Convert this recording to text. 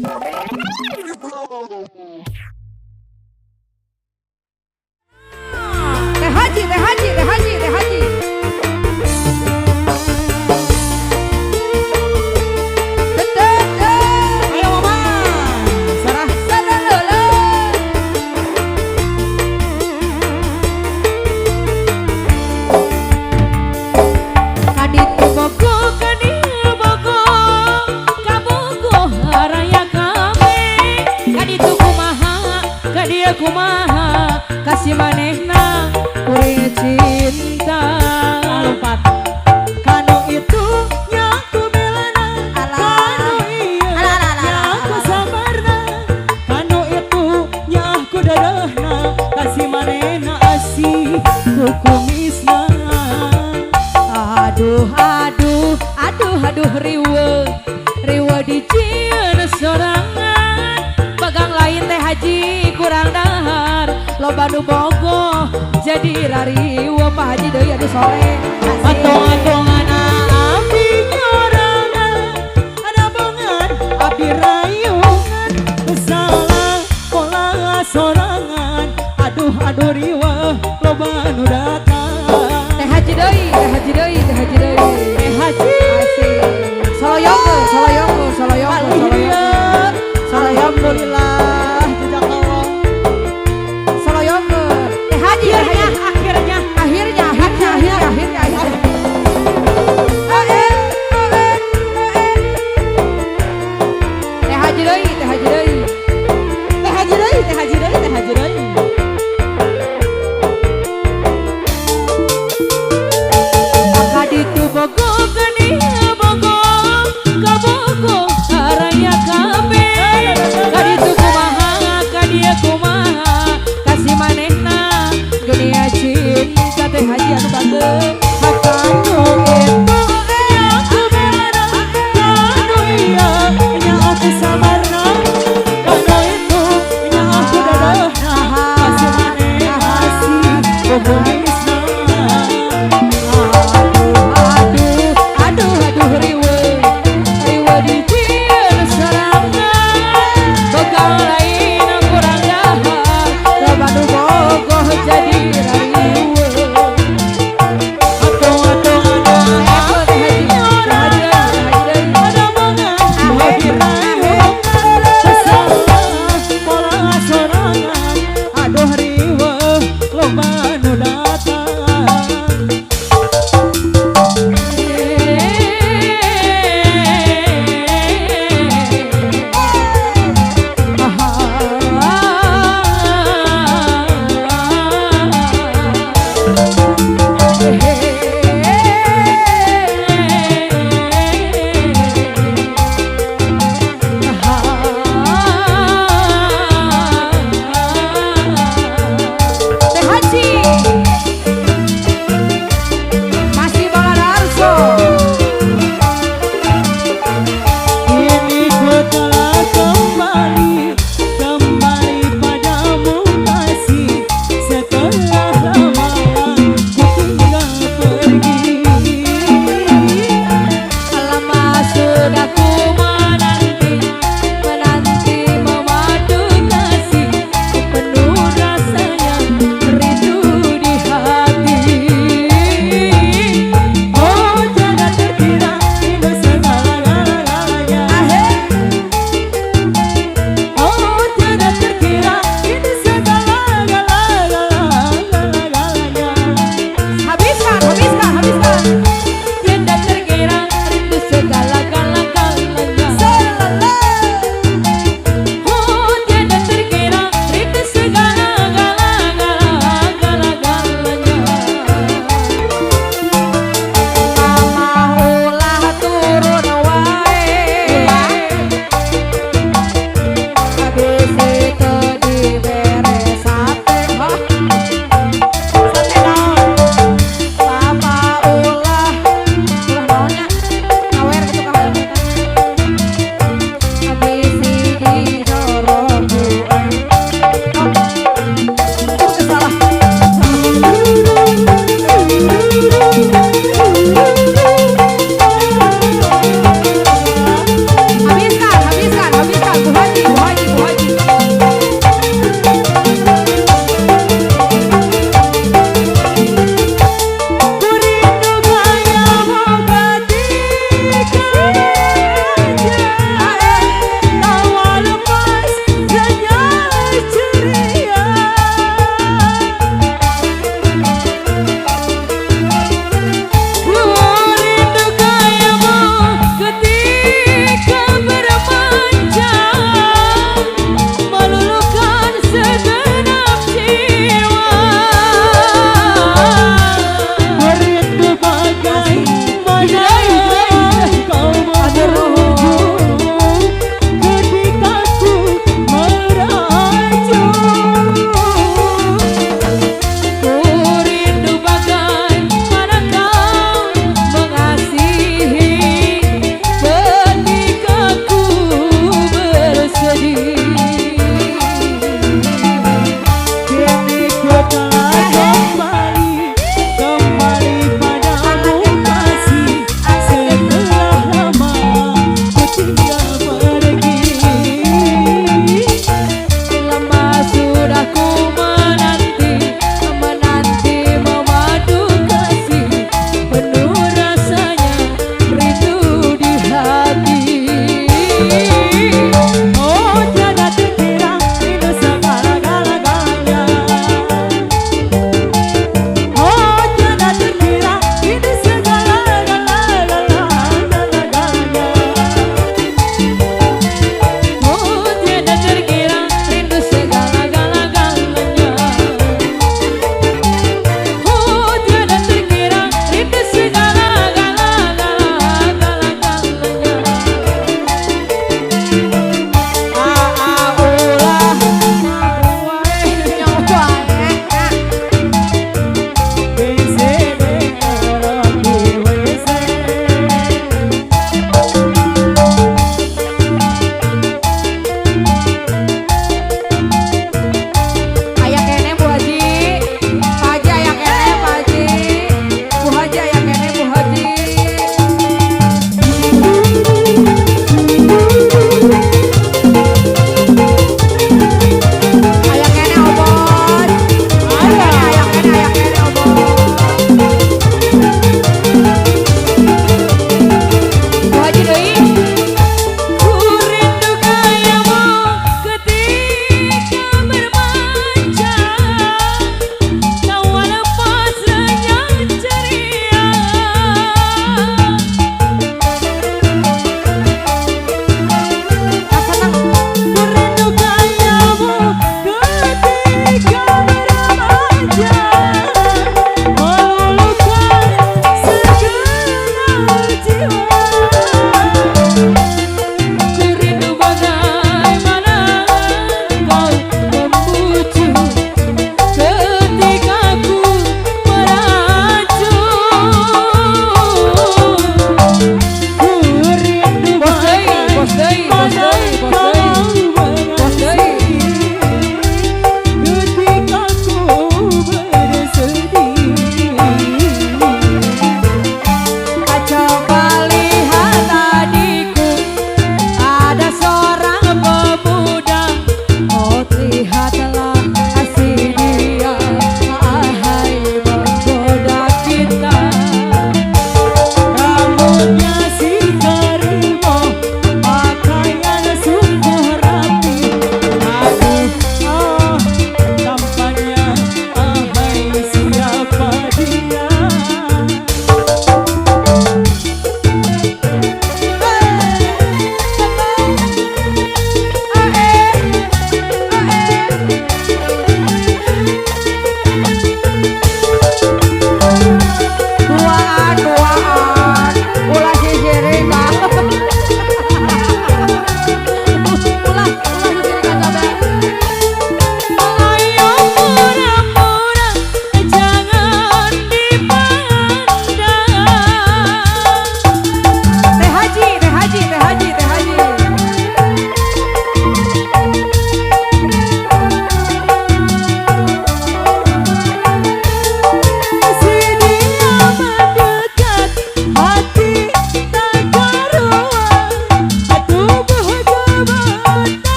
Teh Haji, Teh Haji, Teh Haji, Teh Haji. Ayo mama, sarah sarah lele. Kaditu bogo, kaditu bogo, kabogo haraya kami. Kaditu kumaha, kadia kumaha, kasih manehna kuring cinta. Lompat. Kanu itu nyaku belana, kanu iya nyaku sabarna, kanu itu nyaku dadahna, kasih manehna asih kukumisna. Aduh, aduh, aduh, aduh riwe, riwe dijieun sorangan, pegang lain Teh Haji kurang dahar, loba nu bogoh jadi rariwe Pak Haji deui adu sore. Atong-atongana abdi nyorangan, ada bongan abdi rayungan, salah pola sorangan, aduh aduh riwe loba nu datang. Teh Haji deui, Teh Haji deui, Teh Haji deui. Teh Haji asik. Saloyongkeun, saloyongkeun, saloyongkeun, saloyongkeun. Alhamdulillah, jazakallah. Saloyongkeun. Teh Haji akhirnya. Teh Haji deui, Teh Haji deui. Teh Haji deui, Teh Haji deui, Teh Haji deui. Kaditu bogo, kaditu bogo, kabogo haraya kami. Kaditu kumaha, kadia kumaha, kasih manehna geunia cinta. Teh Haji anu bageun. Kanu itu nyaku belana, kanu iya nyaku sabarna, kanu itu nyaku dadahna, kasih manehna asih kukumisna. Aduh, aduh, aduh, aduh riwe.